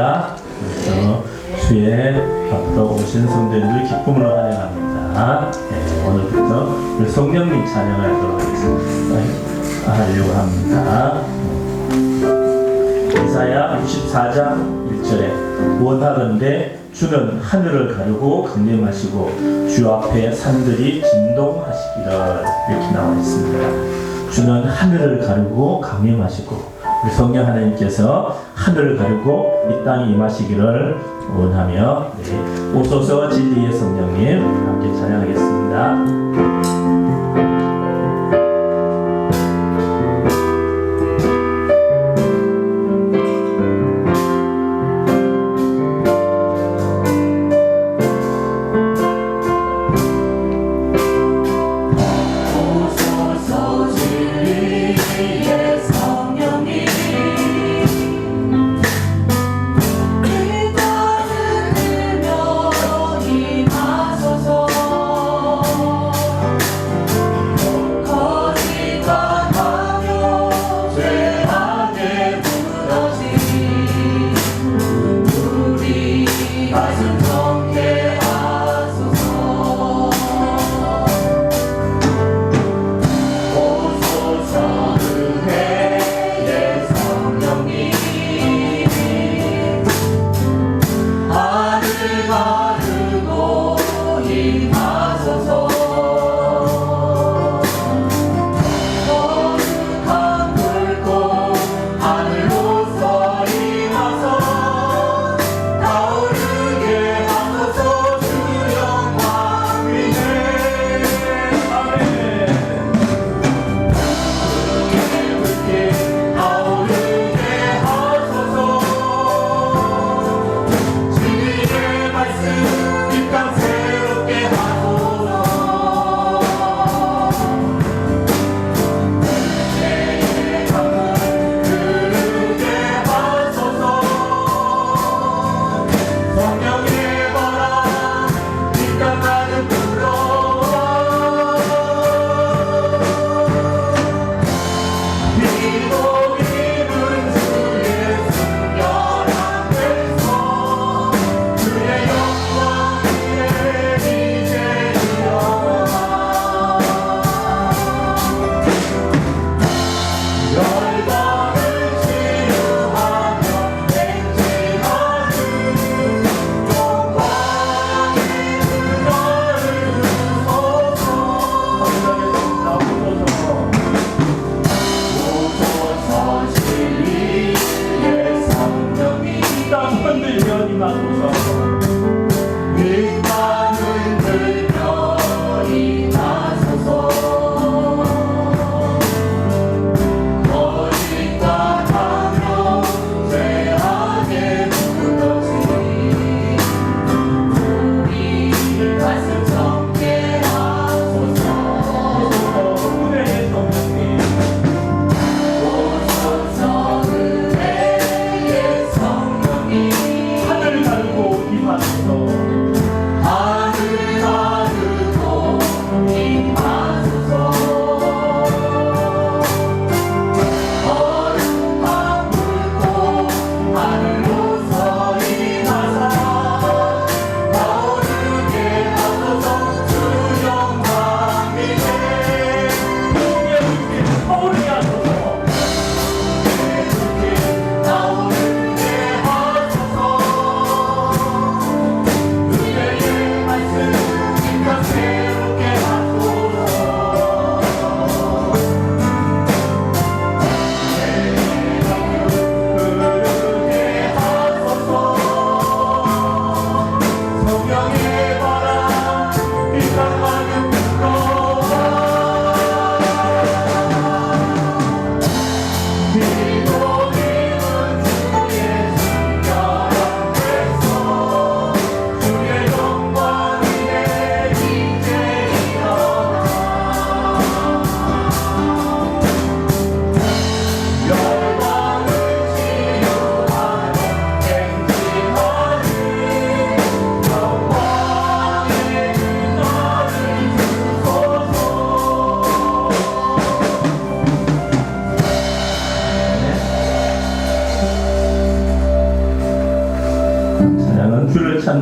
축복합니다. 그래서 주의 앞으로 오신 성도님들 기쁨으로 환영합니다. 네, 오늘부터 우리 성령님 찬양하도록 하려고 합니다. 이사야 64장 1절에 원하건대 주는 하늘을 가르고 강림하시고 주 앞에 산들이 진동하시기를 이렇게 나와 있습니다. 주는 하늘을 가르고 강림하시고 우리 성령 하나님께서 하늘을 가르고 이 땅에 임하시기를 원하며 오소서 진리의 성령님 함께 찬양하겠습니다. 그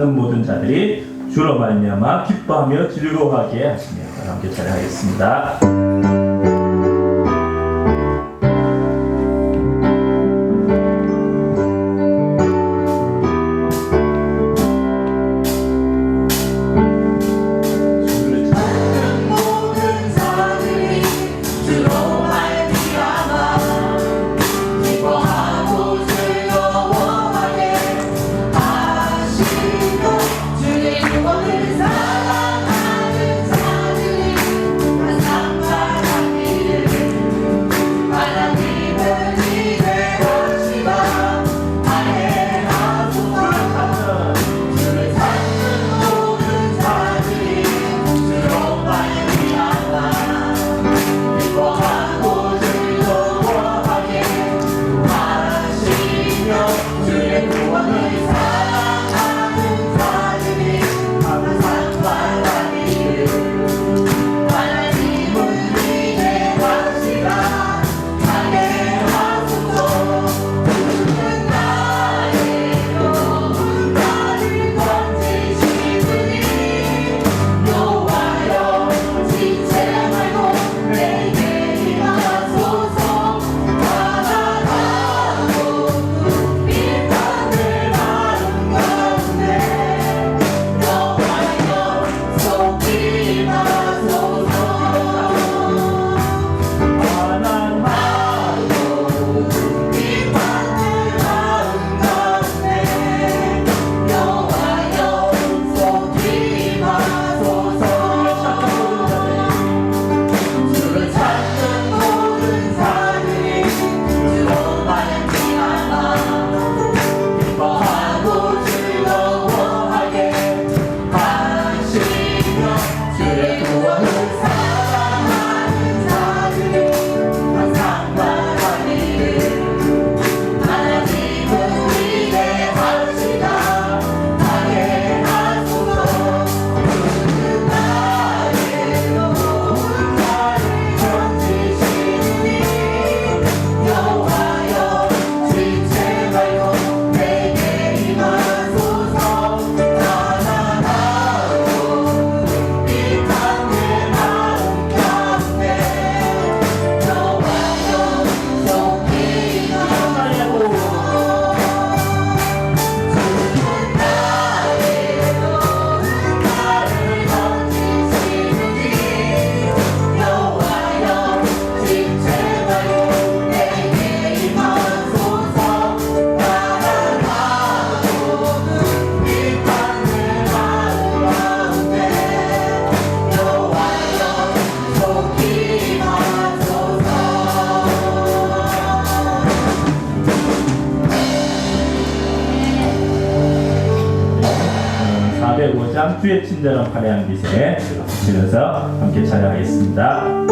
사는 모든 자들이 주로 말미암아 기뻐하며 즐거워하게 하시며. 함께 찬양하겠습니다. 주의 친절한 화려한 빛에 붙이면서 함께 찬양하겠습니다.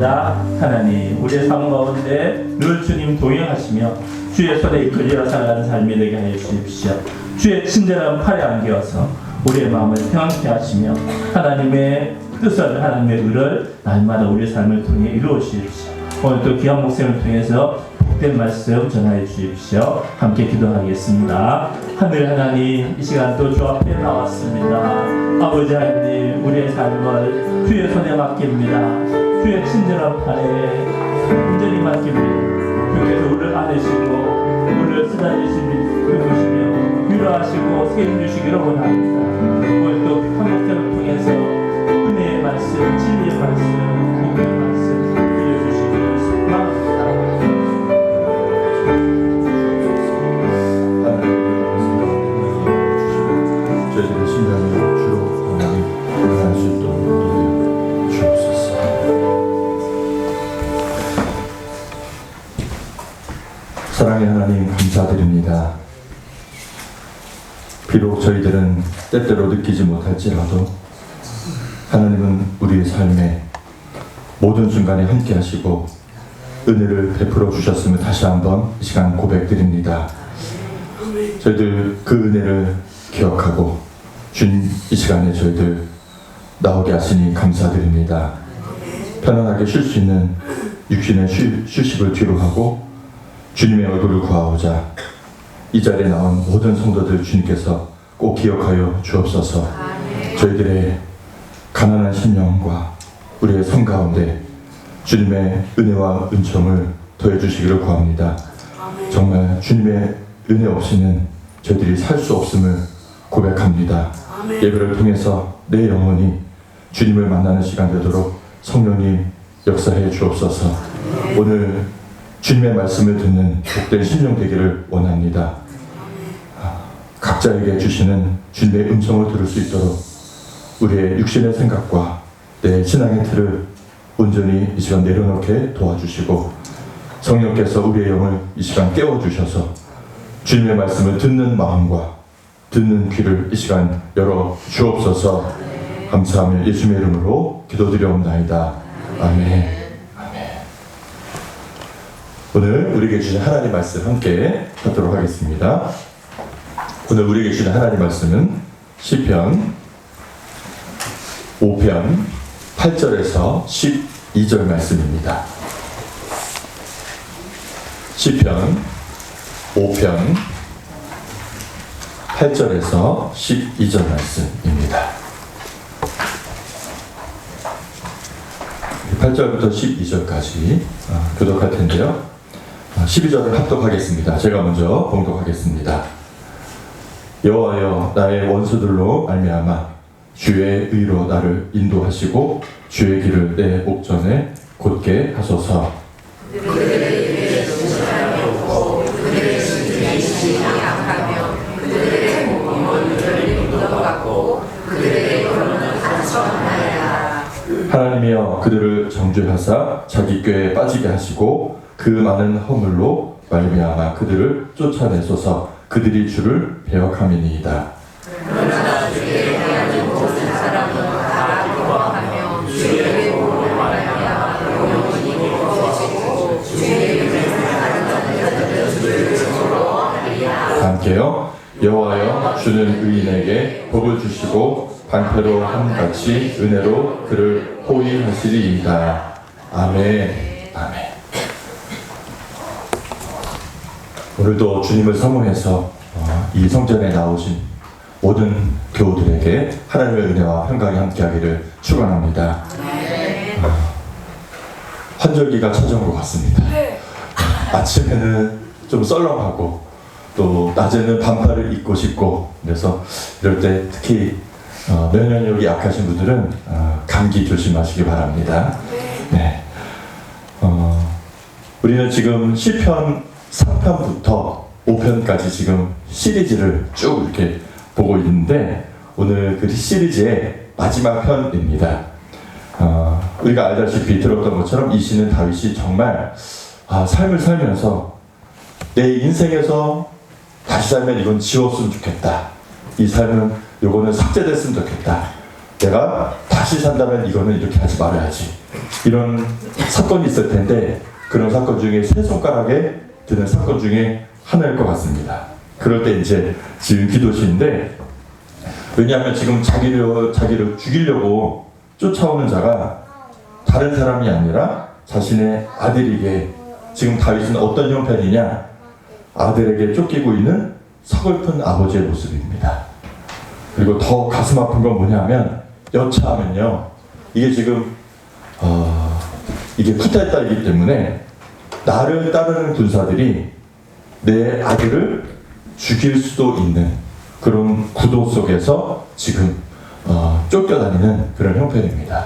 기도합니다. 하나님, 우리의 삶 가운데 늘 주님 동행하시며 주의 손에 이끌려 살아가는 삶이 되게 하여 주십시오. 주의 친절한 팔에 안겨서 우리의 마음을 평안케 하시며 하나님의 뜻을, 하나님의 의를 날마다 우리의 삶을 통해 이루어 주십시오. 오늘 또 귀한 목숨을 통해서 복된 말씀 전하여 주십시오. 함께 기도하겠습니다. 하늘 하나님, 이 시간 또 주 앞에 나왔습니다. 아버지 하나님, 우리의 삶을 주의 손에 맡깁니다. 주의 친절한 팔에 온전히 맡깁니다. 주께서 우리를 안으시고 우리를 쓰다주시며 위로하시고 세움 주시기를 원합니다. 오늘 또 한목생을 통해서 은혜의 말씀, 진리의 말씀, 복의 말씀 들려주시기를 소망합니다. 저희들의 심장을 주로 하나님 만날 수 있도록 주옵소서. 사랑의 하나님, 감사드립니다. 비록 저희들은 때때로 느끼지 못할지라도 하나님은 우리의 삶에 모든 순간에 함께 하시고 은혜를 베풀어 주셨음을 다시 한번 이 시간 고백드립니다. 저희들 그 은혜를 기억하고 주님, 이 시간에 저희들 나오게 하시니 감사드립니다. 편안하게 쉴 수 있는 육신의 휴식을 뒤로 하고 주님의 얼굴을 구하고자 이 자리에 나온 모든 성도들 주님께서 꼭 기억하여 주옵소서. 저희들의 가난한 심령과 우리의 삶 가운데 주님의 은혜와 은총을 더해 주시기를 구합니다. 정말 주님의 은혜 없이는 저희들이 살 수 없음을 고백합니다. 예배를 통해서 내 영혼이 주님을 만나는 시간 되도록 성령님 역사해 주옵소서. 오늘 주님의 말씀을 듣는 복된 심령 되기를 원합니다. 각자에게 주시는 주님의 음성을 들을 수 있도록 우리의 육신의 생각과 내 신앙의 틀을 온전히 이 시간 내려놓게 도와주시고 성령께서 우리의 영을 이 시간 깨워주셔서 주님의 말씀을 듣는 마음과 듣는 귀를 이 시간 열어 주옵소서. 감사하며 예수님의 이름으로 기도드려옵나이다. 아멘. 아멘. 오늘 우리에게 주신 하나님 말씀 함께 하도록 하겠습니다. 오늘 우리에게 주신 하나님 말씀은 시편 5편 8절에서 12절 말씀입니다. 시편 5편 8절에서 12절 말씀입니다. 8절부터 12절까지 교독할 텐데요. 12절을 합독하겠습니다. 제가 먼저 봉독하겠습니다. 여호와여, 나의 원수들로 말미암아 주의 의로 나를 인도하시고 주의 길을 내 목전에 곧게 하소서. 하나님이여, 그들을 정죄하사 자기 꾀에 빠지게 하시고 그 많은 허물로 말미암아 그들을 쫓아내소서. 그들이 주를 배역함이니이다. 함께요. 여호와여, 주는 의인에게 복을 주시고 방패로 함같이 은혜로 그를 호위하시리이다. 아멘. 아멘. 오늘도 주님을 사모해서 이 성전에 나오신 모든 교우들에게 하나님의 은혜와 평강이 함께하기를 축원합니다. 환절기가 찾아온 것 같습니다. 아침에는 좀 썰렁하고 또 낮에는 반팔을 입고 싶고, 그래서 이럴 때 특히 면역력이 약하신 분들은 감기 조심하시기 바랍니다. 네. 우리는 지금 시편 3편부터 5편까지 지금 시리즈를 쭉 이렇게 보고 있는데, 오늘 그 시리즈의 마지막 편입니다. 우리가 알다시피 들었던 것처럼 이 시는 다윗이 정말 삶을 살면서 내 인생에서 다시 살면 이건 지웠으면 좋겠다. 이 삶은 요거는 삭제됐으면 좋겠다. 내가 다시 산다면 이거는 이렇게 하지 말아야지. 이런 사건이 있을 텐데 그런 사건 중에 세 손가락에 드는 사건 중에 하나일 것 같습니다. 그럴 때 이제 지금 기도시인데, 왜냐하면 지금 자기를 죽이려고 쫓아오는 자가 다른 사람이 아니라 자신의 아들에게, 지금 다윗은 어떤 형편이냐, 아들에게 쫓기고 있는 서글픈 아버지의 모습입니다. 그리고 더 가슴 아픈 건 뭐냐면, 여차하면요, 이게 지금 이게 쿠데타의 딸이기 때문에 나를 따르는 군사들이 내 아들을 죽일 수도 있는 그런 구도 속에서 지금 쫓겨다니는 그런 형편입니다.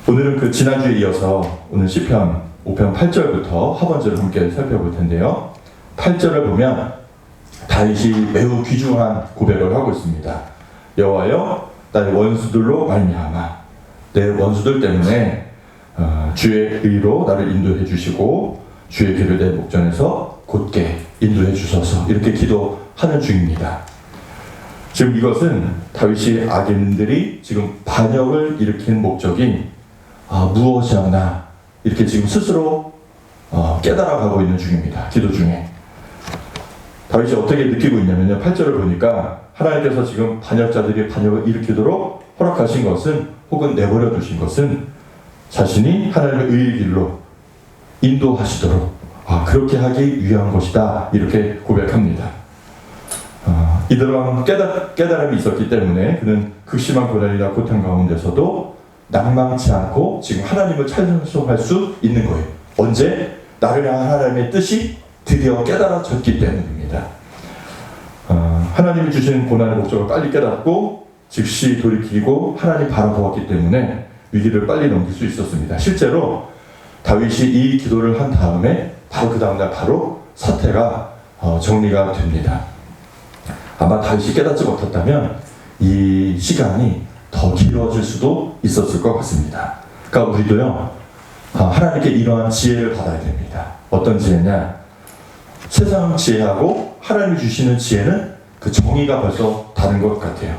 오늘은 그 지난주에 이어서 오늘 시편 5편 8절부터 하반절을 함께 살펴볼 텐데요. 8절을 보면 다윗이 매우 귀중한 고백을 하고 있습니다. 여호와여, 나의 원수들로 말미암아 내 원수들 때문에 주의 의로 나를 인도해 주시고 주의 길을 내 목전에서 곧게 인도해 주소서, 이렇게 기도하는 중입니다. 지금 이것은 다윗이 악인들이 지금 반역을 일으킨 목적이 무엇이었나, 이렇게 지금 스스로 깨달아가고 있는 중입니다. 기도 중에. 다윗이 어떻게 느끼고 있냐면요, 8절을 보니까 하나님께서 지금 반역자들이 반역을 일으키도록 허락하신 것은, 혹은 내버려 두신 것은 자신이 하나님의 의의 길로 인도하시도록 그렇게 하기 위한 것이다, 이렇게 고백합니다. 이러한 깨달음이 있었기 때문에 그는 극심한 고난이나 고통 가운데서도 낭망치 않고 지금 하나님을 찬송할 수 있는 거예요. 언제? 나를 향한 하나님의 뜻이 드디어 깨달아졌기 때문입니다. 하나님이 주신 고난의 목적을 빨리 깨닫고 즉시 돌이키고 하나님 바라보았기 때문에 위기를 빨리 넘길 수 있었습니다. 실제로 다윗이 이 기도를 한 다음에 바로 그 다음날 바로 사태가 정리가 됩니다. 아마 다윗이 깨닫지 못했다면 이 시간이 더 길어질 수도 있었을 것 같습니다. 그러니까 우리도요, 하나님께 이러한 지혜를 받아야 됩니다. 어떤 지혜냐? 세상 지혜하고 하나님이 주시는 지혜는 그 정의가 벌써 다른 것 같아요.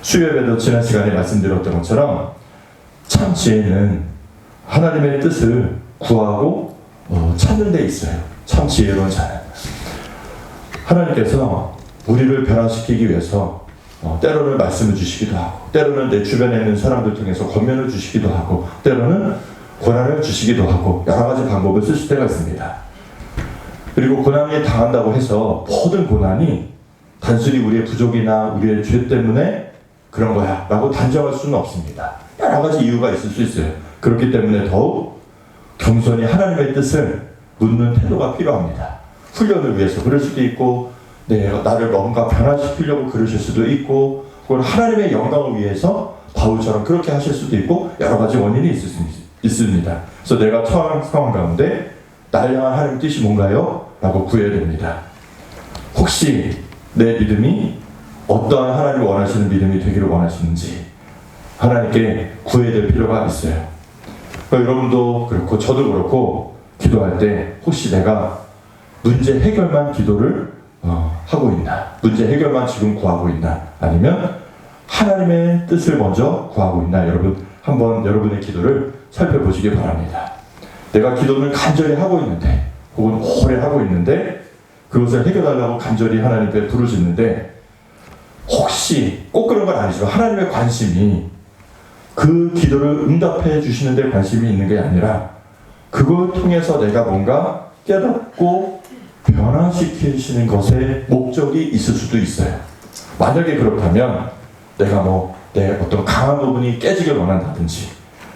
수요예배도 지난 시간에 말씀드렸던 것처럼 참 지혜는 하나님의 뜻을 구하고 찾는 데 있어요. 참 지혜로운 자는. 하나님께서 우리를 변화시키기 위해서 때로는 말씀을 주시기도 하고, 때로는 내 주변에 있는 사람들 통해서 권면을 주시기도 하고, 때로는 고난을 주시기도 하고, 여러 가지 방법을 쓰실 때가 있습니다. 그리고 고난에 당한다고 해서 모든 고난이 단순히 우리의 부족이나 우리의 죄 때문에 그런 거야 라고 단정할 수는 없습니다. 여러 가지 이유가 있을 수 있어요. 그렇기 때문에 더욱 겸손히 하나님의 뜻을 묻는 태도가 필요합니다. 훈련을 위해서 그럴 수도 있고, 나를 뭔가 변화시키려고 그러실 수도 있고, 혹은 하나님의 영광을 위해서 바울처럼 그렇게 하실 수도 있고, 여러 가지 원인이 있습니다. 그래서 내가 처한 상황 가운데 나를 향한 하나님의 뜻이 뭔가요? 라고 구해야 됩니다. 혹시 내 믿음이 어떠한 하나님이 원하시는 믿음이 되기를 원하시는지 하나님께 구해야 될 필요가 있어요. 그러니까 여러분도 그렇고 저도 그렇고 기도할 때 혹시 내가 문제 해결만 기도를 하고 있나, 문제 해결만 지금 구하고 있나, 아니면 하나님의 뜻을 먼저 구하고 있나, 여러분 한번 여러분의 기도를 살펴보시기 바랍니다. 내가 기도는 간절히 하고 있는데, 혹은 오래 하고 있는데 그것을 해결하려고 간절히 하나님께 부르짖는데, 혹시 꼭 그런 건 아니지만 하나님의 관심이 그 기도를 응답해 주시는 데 관심이 있는 게 아니라 그걸 통해서 내가 뭔가 깨닫고 변화시키시는 것에 목적이 있을 수도 있어요. 만약에 그렇다면 내가 내 어떤 강한 부분이 깨지길 원한다든지,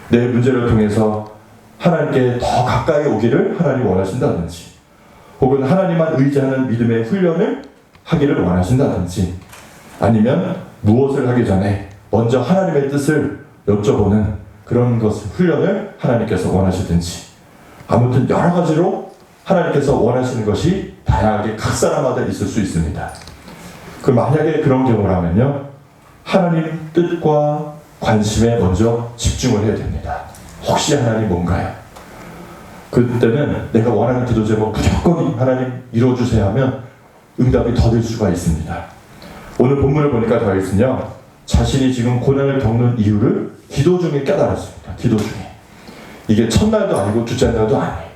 내 문제를 통해서 하나님께 더 가까이 오기를 하나님 원하신다든지, 혹은 하나님만 의지하는 믿음의 훈련을 하기를 원하신다든지, 아니면 무엇을 하기 전에 먼저 하나님의 뜻을 여쭤보는 그런 훈련을 하나님께서 원하시든지, 아무튼 여러 가지로 하나님께서 원하시는 것이 다양하게 각 사람마다 있을 수 있습니다. 만약에 그런 경우라면요, 하나님 뜻과 관심에 먼저 집중을 해야 됩니다. 혹시 하나님 뭔가요? 그때는 내가 원하는 기도 제목 무조건 하나님 이루어주세요 하면 응답이 더딜 수가 있습니다. 오늘 본문을 보니까 다윗은요, 자신이 지금 고난을 겪는 이유를 기도 중에 깨달았습니다. 기도 중에. 이게 첫날도 아니고 둘째 날도 아니에요.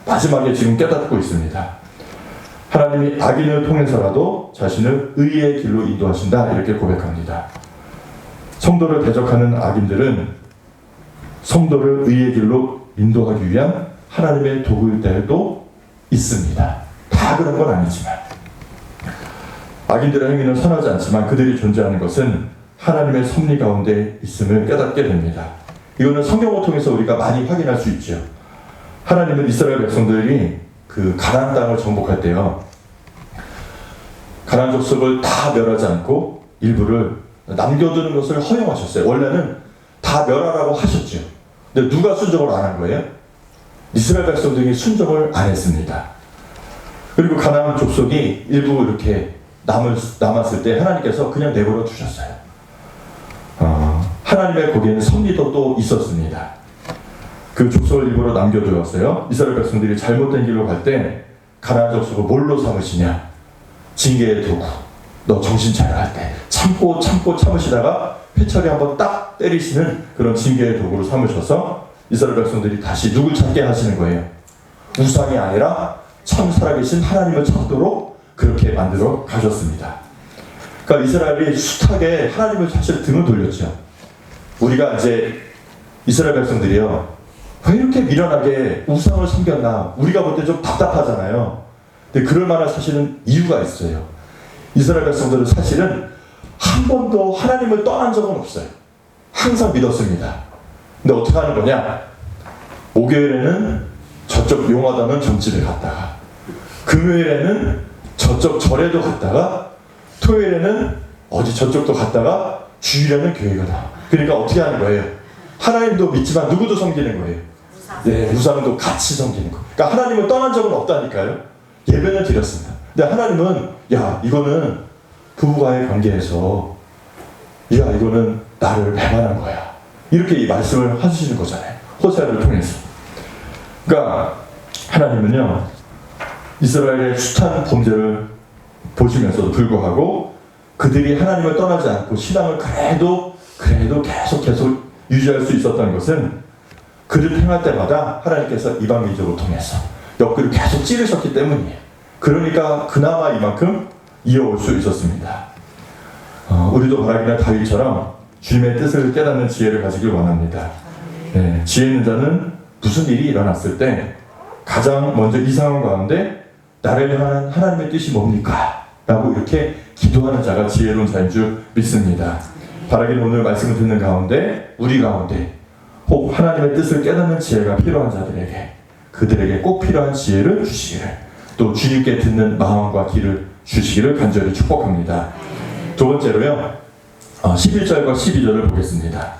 마지막에 지금 깨닫고 있습니다. 하나님이 악인을 통해서라도 자신을 의의 길로 인도하신다, 이렇게 고백합니다. 성도를 대적하는 악인들은 성도를 의의 길로 인도하기 위한 하나님의 도구일 때도 있습니다. 다 그런 건 아니지만, 악인들의 행위는 선하지 않지만 그들이 존재하는 것은 하나님의 섭리 가운데 있음을 깨닫게 됩니다. 이거는 성경을 통해서 우리가 많이 확인할 수 있죠. 하나님은 이스라엘 백성들이 그 가나안 땅을 정복할 때요, 가나안 족속을 다 멸하지 않고 일부를 남겨두는 것을 허용하셨어요. 원래는 다 멸하라고 하셨죠. 근데 누가 순종을 안 한 거예요? 이스라엘 백성들이 순종을 안 했습니다. 그리고 가나안 족속이 일부 이렇게 남았을 때 하나님께서 그냥 내버려 두셨어요. 하나님의 거기에는 섭리도 또 있었습니다. 그 족속을 일부러 남겨두었어요. 이스라엘 백성들이 잘못된 길로 갈 때 가나안 족속을 뭘로 삼으시냐? 징계의 도구. 너 정신 차려 할 때 참고 참으시다가 회초리 한번 딱 때리시는 그런 징계의 도구로 삼으셔서 이스라엘 백성들이 다시 누굴 찾게 하시는 거예요? 우상이 아니라 참 살아계신 하나님을 찾도록 그렇게 만들어 가셨습니다. 그러니까 이스라엘이 숱하게 하나님을 사실 등을 돌렸죠. 우리가 이제 이스라엘 백성들이요, 왜 이렇게 미련하게 우상을 섬겼나, 우리가 볼 때 좀 답답하잖아요. 근데 그럴 만한 사실은 이유가 있어요. 이스라엘 백성들은 사실은 한 번도 하나님을 떠난 적은 없어요. 항상 믿었습니다. 근데 어떻게 하는 거냐? 목요일에는 저쪽 용화단은 점집에 갔다가, 금요일에는 저쪽 절에도 갔다가, 토요일에는 어디 저쪽도 갔다가, 주일에는 교회 가다. 그러니까 어떻게 하는 거예요? 하나님도 믿지만 누구도 섬기는 거예요? 네, 우상도 같이 섬기는 거예요. 그러니까 하나님을 떠난 적은 없다니까요. 예배는 드렸습니다. 근데 하나님은, 야, 이거는 부부와의 관계에서, 야, 이거는 나를 배반한 거야, 이렇게 이 말씀을 하시는 거잖아요. 호세아를 통해서. 그러니까 하나님은요, 이스라엘의 숱한 범죄를 보시면서도 불구하고 그들이 하나님을 떠나지 않고 신앙을 그래도 계속 유지할 수 있었던 것은 그를 행할 때마다 하나님께서 이방 민족을 통해서 옆구리를 계속 찌르셨기 때문이에요. 그러니까 그나마 이만큼 이어올 수 있었습니다. 우리도 바라기나 다윗처럼 주님의 뜻을 깨닫는 지혜를 가지길 원합니다. 네, 지혜 있는 자는 무슨 일이 일어났을 때 가장 먼저 이 상황 가운데 나를 향한 하나님의 뜻이 뭡니까? 라고 이렇게 기도하는 자가 지혜로운 자인 줄 믿습니다. 바라기는 오늘 말씀을 듣는 가운데, 우리 가운데 혹 하나님의 뜻을 깨닫는 지혜가 필요한 자들에게, 그들에게 꼭 필요한 지혜를 주시기를, 또 주님께 듣는 마음과 길을 주시기를 간절히 축복합니다. 두 번째로요, 11절과 12절을 보겠습니다.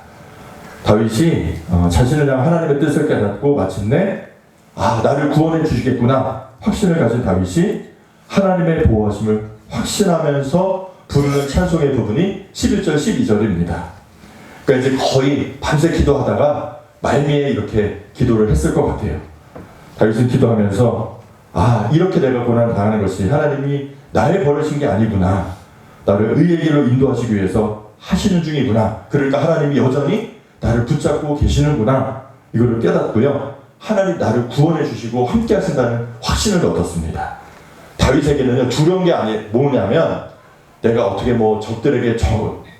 다윗이 자신을 향한 하나님의 뜻을 깨닫고 마침내 나를 구원해 주시겠구나 확신을 가진 다윗이 하나님의 보호하심을 확신하면서 부르는 찬송의 부분이 11절 12절입니다. 그러니까 이제 거의 밤새 기도하다가 말미에 이렇게 기도를 했을 것 같아요. 다윗은 기도하면서 이렇게 내가 고난을 당하는 것이 하나님이 나의 버릇인 게 아니구나, 나를 의의 길로 인도하시기 위해서 하시는 중이구나, 그러니까 하나님이 여전히 나를 붙잡고 계시는구나, 이거를 깨닫고요, 하나님 나를 구원해 주시고 함께 하신다는 확신을 얻었습니다. 다윗에게는 두려운 게 뭐냐면 내가 어떻게 적들에게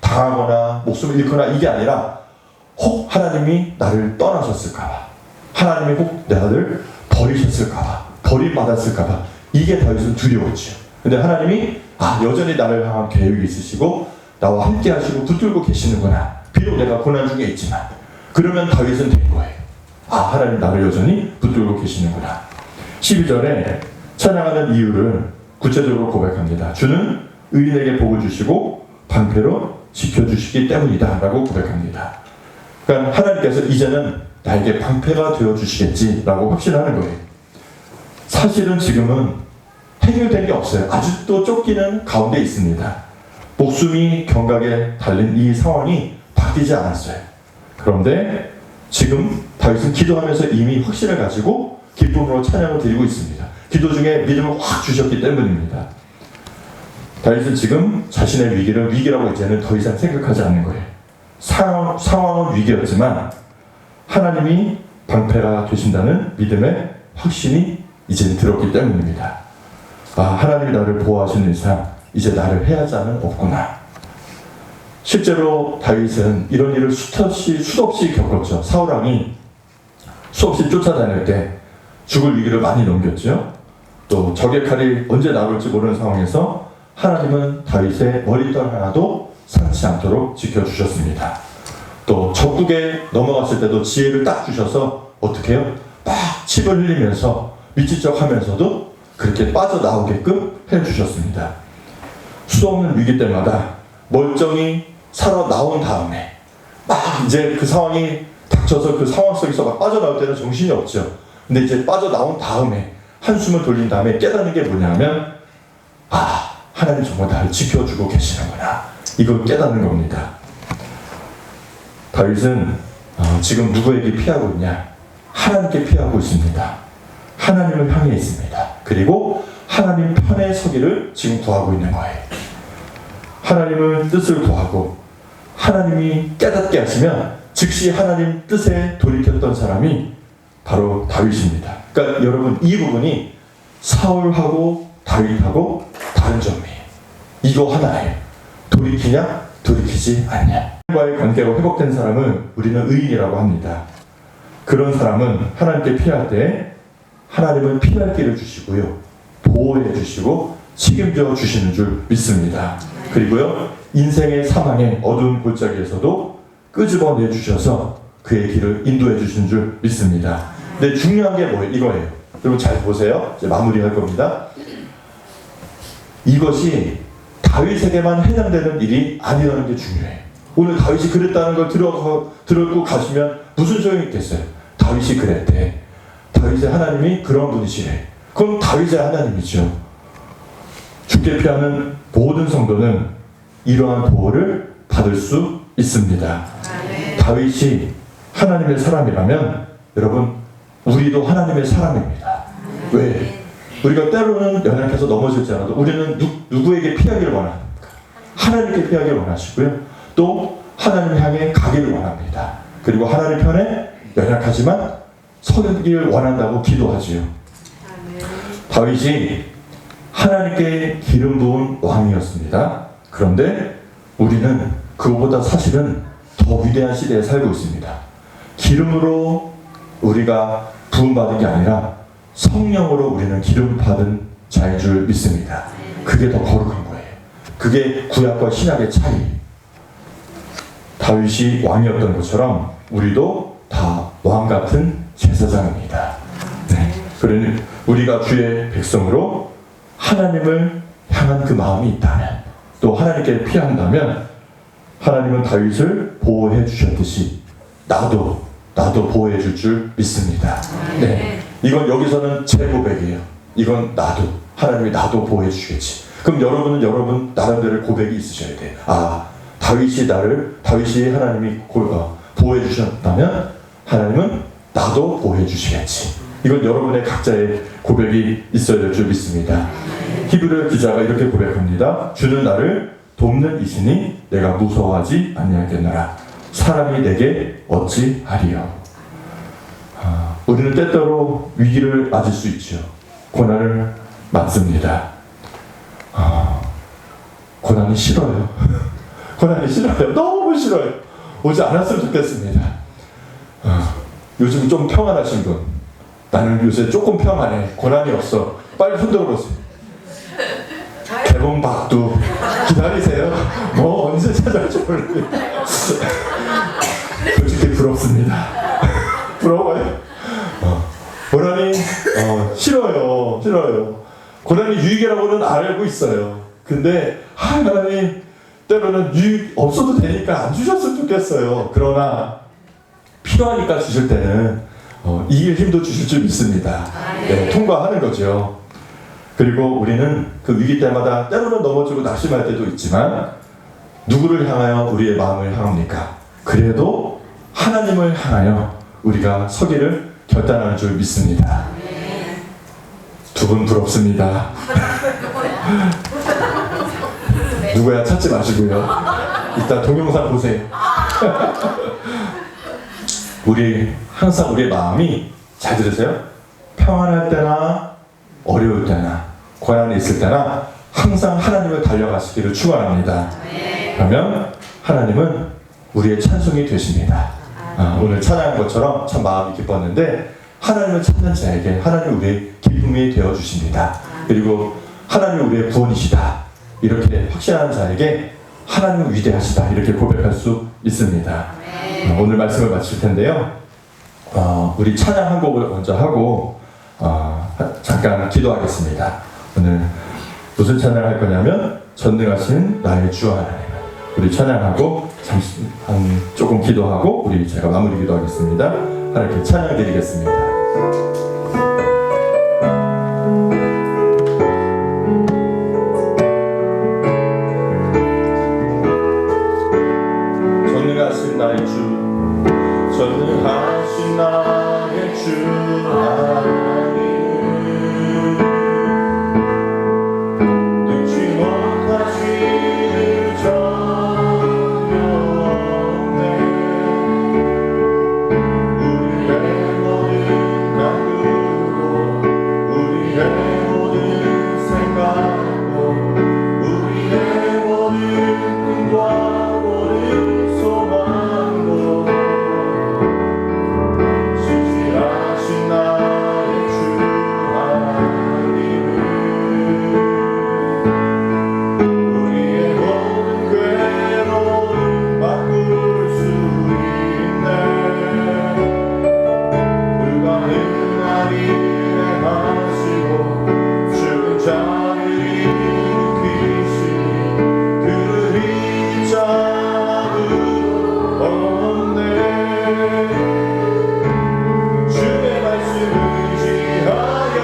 당하거나 목숨을 잃거나 이게 아니라 혹 하나님이 나를 떠나셨을까봐, 하나님이 혹 나를 버리셨을까봐, 버림받았을까봐, 이게 다윗은 두려웠죠. 근데 하나님이 여전히 나를 향한 계획이 있으시고 나와 함께 하시고 붙들고 계시는구나, 비록 내가 고난 중에 있지만, 그러면 다윗은 된 거예요. 하나님 나를 여전히 붙들고 계시는구나. 12절에 찬양하는 이유를 구체적으로 고백합니다. 주는 의인에게 복을 주시고 방패로 지켜주시기 때문이다 라고 고백합니다. 그러니까 하나님께서 이제는 나에게 방패가 되어주시겠지라고 확신하는 거예요. 사실은 지금은 해결된 게 없어요. 아직도 쫓기는 가운데 있습니다. 목숨이 경각에 달린 이 상황이 바뀌지 않았어요. 그런데 지금 다윗은 기도하면서 이미 확신을 가지고 기쁨으로 찬양을 드리고 있습니다. 기도 중에 믿음을 확 주셨기 때문입니다. 다윗은 지금 자신의 위기를 위기라고 이제는 더 이상 생각하지 않는 거예요. 상황은 위기였지만 하나님이 방패가 되신다는 믿음의 확신이 이제 들었기 때문입니다. 아, 하나님이 나를 보호하시는 이상 이제 나를 해야 하는 자는 없구나. 실제로 다윗은 이런 일을 수없이 겪었죠. 사울왕이 수없이 쫓아다닐 때 죽을 위기를 많이 넘겼죠. 또 적의 칼이 언제 나올지 모르는 상황에서 하나님은 다윗의 머리털 하나도 상치 않도록 지켜주셨습니다. 또 적국에 넘어갔을 때도 지혜를 딱 주셔서 어떻게 해요? 막 침을 흘리면서 미친 척 하면서도 그렇게 빠져나오게끔 해주셨습니다. 수없는 위기 때마다 멀쩡히 살아나온 다음에 막 이제 그 상황이 닥쳐서 그 상황 속에서 막 빠져나올 때는 정신이 없죠. 근데 이제 빠져나온 다음에 한숨을 돌린 다음에 깨닫는 게 뭐냐면 아, 하나님 정말 나를 지켜주고 계시는구나. 이걸 깨닫는 겁니다. 다윗은 지금 누구에게 피하고 있냐? 하나님께 피하고 있습니다. 하나님을 향해 있습니다. 그리고 하나님 편에 서기를 지금 구하고 있는 거예요. 하나님의 뜻을 구하고 하나님이 깨닫게 하시면 즉시 하나님 뜻에 돌이켰던 사람이 바로 다윗입니다. 그러니까 여러분 이 부분이 사울하고 다윗하고 다른 점이에요. 이거 하나예요. 돌이키냐 돌이키지 않냐. 하나님과의 관계가 회복된 사람은 우리는 의인이라고 합니다. 그런 사람은 하나님께 피할 때 하나님은 피할 길을 주시고요, 보호해 주시고 책임져 주시는 줄 믿습니다. 그리고요, 인생의 사망의 어두운 골짜기에서도 끄집어내 주셔서 그의 길을 인도해 주시는 줄 믿습니다. 근데 중요한 게 뭐예요? 이거예요. 여러분 잘 보세요. 이제 마무리할 겁니다. 이것이 다윗에게만 해당되는 일이 아니라는 게 중요해요. 오늘 다윗이 그랬다는 걸 들었고 가시면 무슨 소용이 있겠어요? 다윗이 그랬대. 다윗의 하나님이 그런 분이시래. 그럼 다윗의 하나님이죠. 죽게 피하는 모든 성도는 이러한 보호를 받을 수 있습니다. 다윗이 하나님의 사람이라면 여러분 우리도 하나님의 사람입니다. 왜? 우리가 때로는 연약해서 넘어질지 않아도 우리는 누구에게 피하기를 원합니까? 하나님께 피하기를 원하시고요. 또 하나님 향해 가기를 원합니다. 그리고 하나님 편에 연약하지만 서기를 원한다고 기도하지요. 다윗이 하나님께 기름 부은 왕이었습니다. 그런데 우리는 그보다 사실은 더 위대한 시대에 살고 있습니다. 기름으로 우리가 부음받은 게 아니라 성령으로 우리는 기름 받은 자인 줄 믿습니다. 그게 더 거룩한 거예요. 그게 구약과 신약의 차이. 다윗이 왕이었던 것처럼 우리도 다 왕 같은 제사장입니다. 네. 그러니 우리가 주의 백성으로 하나님을 향한 그 마음이 있다면, 또 하나님께 피한다면 하나님은 다윗을 보호해 주셨듯이 나도 보호해 줄 줄 믿습니다. 네. 이건 여기서는 제 고백이에요. 이건 하나님이 나도 보호해 주시겠지. 그럼 여러분은 여러분 나름대로 고백이 있으셔야 돼요. 아, 다윗이 하나님이 보호해 주셨다면 하나님은 나도 보호해 주시겠지. 이건 여러분의 각자의 고백이 있어야 될 줄 믿습니다. 히브리 기자가 이렇게 고백합니다. 주는 나를 돕는 이시니 내가 무서워하지 아니하겠노라. 사람이 내게 어찌하리요. 우리는 때때로 위기를 맞을 수 있죠. 고난을 맞습니다. 고난이 싫어요. 고난이 싫어요. 너무 싫어요. 오지 않았으면 좋겠습니다. 요즘 좀 평안하신 분, 나는 요새 조금 평안해. 고난이 없어. 빨리 손 들어보세요. 개봉박도 기다리세요. 뭐 언제 찾아올지 모르겠어요. 솔직히 부럽습니다. 부러워요. 고난이 싫어요. 고난이 유익이라고는 알고 있어요. 근데 하나님 때로는 유익 없어도 되니까 안 주셨으면 좋겠어요. 그러나 필요하니까 주실 때는 이길 힘도 주실 줄 믿습니다. 네, 통과하는 거죠. 그리고 우리는 그 위기 때마다 때로는 넘어지고 낙심할 때도 있지만 누구를 향하여 우리의 마음을 향합니까? 그래도 하나님을 향하여 우리가 서기를 결단하는 줄 믿습니다. 두 분 부럽습니다. 누구야 찾지 마시고요. 이따 동영상 보세요. 우리 항상 우리의 마음이, 잘 들으세요, 평안할 때나 어려울 때나 고난이 있을 때나 항상 하나님을 달려가시기를 축원합니다. 그러면 하나님은 우리의 찬송이 되십니다. 오늘 찬양한 것처럼 참 마음이 기뻤는데, 하나님을 찾는 자에게 하나님 우리의 기쁨이 되어주십니다. 그리고 하나님 우리의 구원이시다, 이렇게 확신하는 자에게 하나님은 위대하시다, 이렇게 고백할 수 있습니다. 오늘 말씀을 마칠 텐데요. 우리 찬양 한 곡을 먼저 하고 잠깐 기도하겠습니다. 오늘 무슨 찬양을 할 거냐면 전능하신 나의 주 하나님. 우리 찬양하고 잠시 조금 기도하고 우리 제가 마무리 기도하겠습니다. 하나님께 찬양 드리겠습니다. 전능하신 나의 주, 전능하신 나의 주 하나님, 능치 못하시는 전혀 없네. 우리의 모든 가꾸고 우리의 모든 생각고 우리의 모든 꿈과 모든 소망고 신실하신 나의 주 하나님은 우리의 모든 괴로움 바꿀 수 있네. 불가능한 일에 하시고 죽은 자를 일으키시니 그를 잊자 없네. 주의 말씀을 의지하여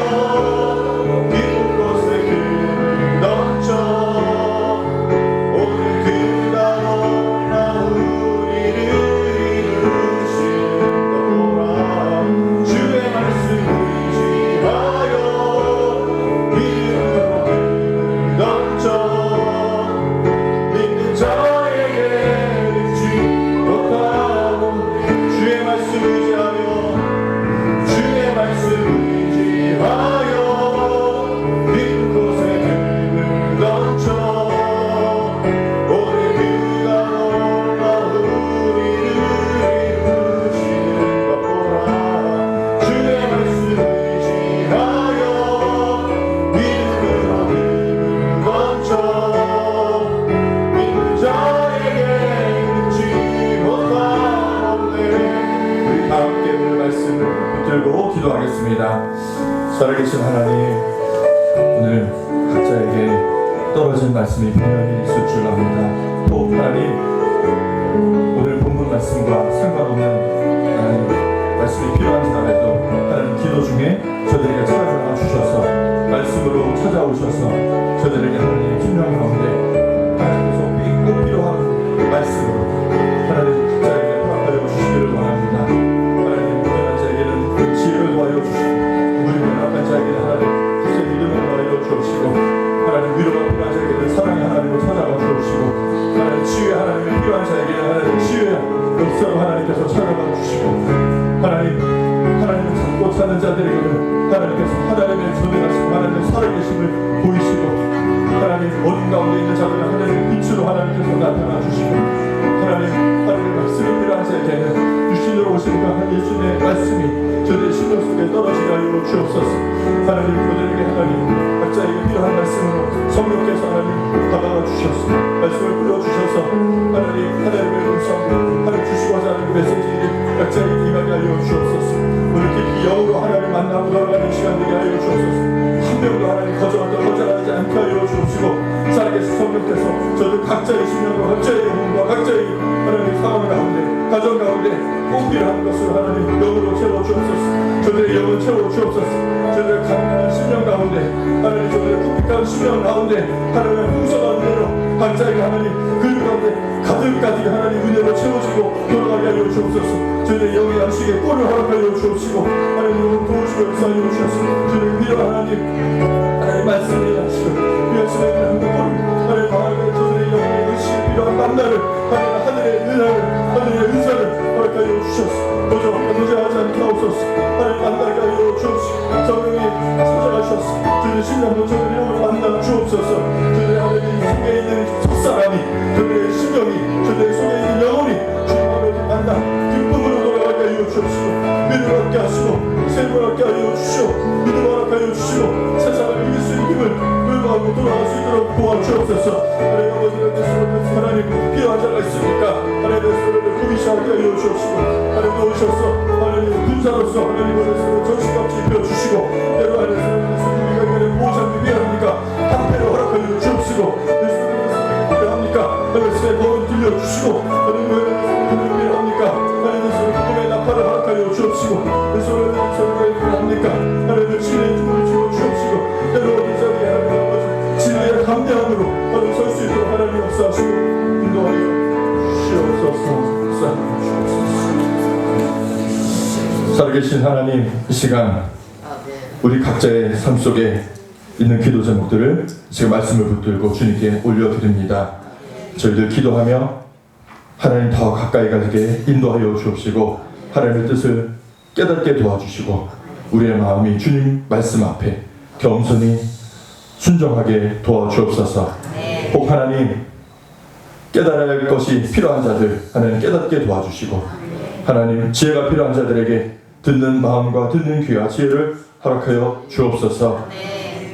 깊은 곳에 길을 던져 오늘 그가 올라 우리를 이루시도다. 주의 말씀을 의지하여 믿음으로 길을 던져 믿는 자에게 믿지 못하고 주의 말씀 의지하여 주의 말씀 의지하여 믿는 곳에 길을 던져 오늘 그가 올라 우리를 이루시는 것 보라. 주의 말씀 의지하여 믿음으로 길을 던져 믿는 자에게 믿지 못하오네. 우리 다 함께 오늘 말씀을 붙들고 기도하겠습니다. 살아계신 하나님, 오늘 각자에게 떨어진 말씀이 분명히 있을 줄 압니다. 또 하나님, 오늘 본문 말씀과 상관없는 하나님 말씀이 필요한 사람에도 하나님 기도 중에 저들에게 찾아와 주셔서 말씀으로 찾아오셔서 저들에게 하나님 심령 가운데 하나님께서 꼭 필요한 말씀으로 하나님 각자에게 허락하여 주시기를 원합니다. 하나님 무관한 자에게는 지혜를 더하여 주시고 무리문학한 자에게는 하나님 주의 믿음을 더하여 주옵시고 하나님 위로가 필요한 자에게는 사랑의 하나님을 찾아와 주옵시고 하나님 치유의 하나님이 필요한 자에게는 하나님 치유의 역사로 하나님께서 찾아와 주시고 하나님을 찾고 찾는 자들에게는 하나님께서 하나님의 전능하신 하나님의 살아계심을 보이시고 하나님 어둠 가운데 있는 자들은 하나님의 빛으로 하나님께서 나타나 주시고 하나님의 말씀이 필요한 자에게는 유신으로 오신 그 예수님의 말씀이 저들의 심령 속에 떨어지게 하여 주옵소서. 하나님 그들에게 하나님 각자에게 필요한 말씀으로 성령께서 하나님 다가와 주셔서 말씀을 뿌려주셔서 하나님의 음성을 하나님 주시고자 하는 그 메시지를 각자에게 임하게 하여 주옵소서. 오늘 깊이 영으로 하나님 만나고 돌아가는 시간 되게 하여 주옵소서. 한 명도 하나님 거절하지 않게 하여 주옵시고 살아계신 성령께서 저들 각자의 심령과 각자의 영혼과 각자의 하나님 상황 가운데 가정 가운데 꼭 필요한 것을 하나님 영으로 채워 주옵소서. 저들의 영을 채워 주옵소서. 저들의 강건한 심령 가운데 하나님 저들의 풋풋한 심령 가운데 하나님의 풍성한 은혜로 각자에게 하나님 그 가운데 가득가득 하나님 은혜로 채워지고 돌아가게 하여 주옵소서. 저들의 영의 양식에 꼴을 허락하여 주옵시고 하나님 영을 도우시고 역사하여 주옵소서. 저들의 필요한 하나님 말씀을 하시고 말씀에 대한 꼴을 하나님 강하게 저들의 만나를 하늘의 은혜를 하늘의 은사를 허락하여 주셨소. 도저 변제하지 않게 하옵소서. 하나님 만나게 하여 주옵시고 성령이 찾아가셨소. 주의 심령도 저들의 영을 만나 주옵소서. 저들의 하나님 속에 있는 첫사람이 저들의 심령이 저들의 속에 있는 영혼이 주님 아버지 만나 기쁨으로 돌아가게 하여 주옵시고 믿음을 얻게 하시고 세임을 얻게 하여 주시오. 믿음을 허락하여 주시고 세상을 이길 수 있는 힘을 끌고하고 돌아갈 수 있도록 도와주옵소서. 하나님 아버지의 뜻으로 하나님 필요한 자가 있습니까? 하나님의 소리를 구비시하게 하여 주옵시고 하나님 오셔서 하나님 군사로서 하나님의 뜻으로 정신같이 입혀주시고 때로 하나님의 우리가 이번에 보호자들이 필요합니까? 한패를 허락하여 주옵시고 내 소리를 필요합니까? 하나님의 법을 들려주시고 하나님의 필요합니까? 하나님의 소리 꿈의 나팔을 허락하여 주옵시고 내 소리를 필요합니까? 하나님의 진리의 힘을 주옵시고 때로 어디 자리에 하나님 아버지 진리의 담대함으로 하나님 설 수 있도록 하나님 역사하시고 인도하여 주옵소서. 살아계신 하나님, 이 시간 우리 각자의 삶 속에 있는 기도 제목들을 지금 말씀을 붙들고 주님께 올려드립니다. 저희들 기도하며 하나님 더 가까이 가게 인도하여 주옵시고 하나님의 뜻을 깨닫게 도와주시고 우리의 마음이 주님 말씀 앞에 겸손히 순종하게 도와주옵소서. 혹 하나님 깨달아야 할 것이 필요한 자들 하나님 깨닫게 도와주시고 하나님 지혜가 필요한 자들에게 듣는 마음과 듣는 귀와 지혜를 허락하여 주옵소서.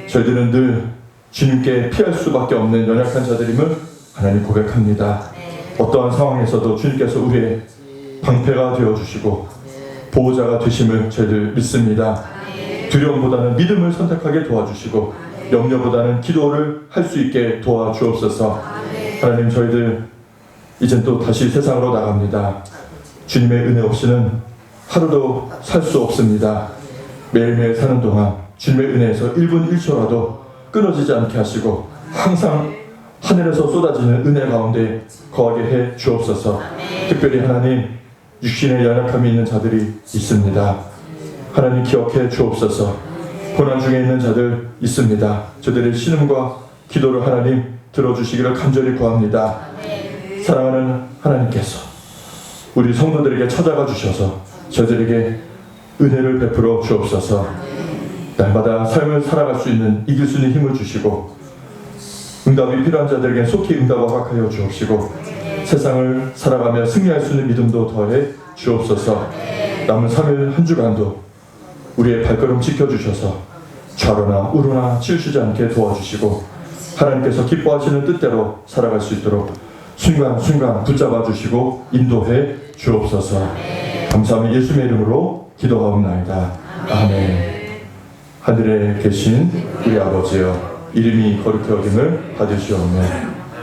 저희들은 늘 주님께 피할 수밖에 없는 연약한 자들임을 하나님 고백합니다. 어떠한 상황에서도 주님께서 우리의 방패가 되어주시고 보호자가 되심을 저희들 믿습니다. 두려움보다는 믿음을 선택하게 도와주시고 염려보다는 기도를 할 수 있게 도와주옵소서. 하나님 저희들 이젠 또 다시 세상으로 나갑니다. 주님의 은혜 없이는 하루도 살 수 없습니다. 매일매일 사는 동안 주님의 은혜에서 1분 1초라도 끊어지지 않게 하시고 항상 하늘에서 쏟아지는 은혜 가운데 거하게 해 주옵소서. 특별히 하나님 육신의 연약함이 있는 자들이 있습니다. 하나님 기억해 주옵소서. 고난 중에 있는 자들 있습니다. 저들의 신음과 기도를 하나님 들어주시기를 간절히 구합니다. 사랑하는 하나님께서 우리 성도들에게 찾아가 주셔서 저들에게 은혜를 베풀어 주옵소서. 날마다 삶을 살아갈 수 있는 이길 수 있는 힘을 주시고 응답이 필요한 자들에게 속히 응답을 허락하여 주옵시고 세상을 살아가며 승리할 수 있는 믿음도 더해 주옵소서. 남은 3일 한 주간도 우리의 발걸음 지켜주셔서 좌로나 우로나 치우치지 않게 도와주시고 하나님께서 기뻐하시는 뜻대로 살아갈 수 있도록 순간순간 붙잡아 주시고 인도해 주옵소서. 감사하며 예수님의 이름으로 기도하옵나이다. 아멘. 하늘에 계신 우리 아버지여, 이름이 거룩히 여김을 받으시오며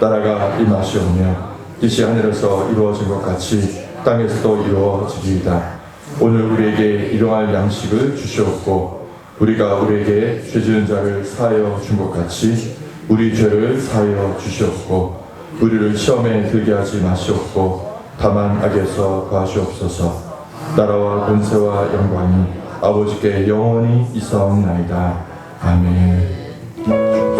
나라가 임하시오며 뜻이 하늘에서 이루어진 것 같이 땅에서도 이루어지리이다. 오늘 우리에게 일용할 양식을 주시옵고 우리가 우리에게 죄 지은 자를 사하여 준 것 같이 우리 죄를 사하여 주시옵고 우리를 시험에 들게 하지 마시옵고 다만 악에서 구하시옵소서. 나라와 권세와 영광이 아버지께 영원히 있사옵나이다. 아멘.